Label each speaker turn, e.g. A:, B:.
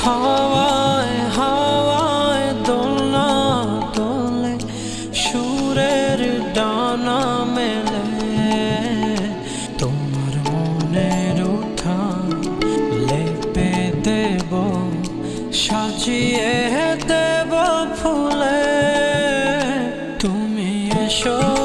A: হাওয়ায় হাওয়ায় দোলনা তোলে, সুরের ডানা মেলে। তোমার মনের উঠান লেপে দেব, সাজিয়ে দেব ফুলে। তুমি এসো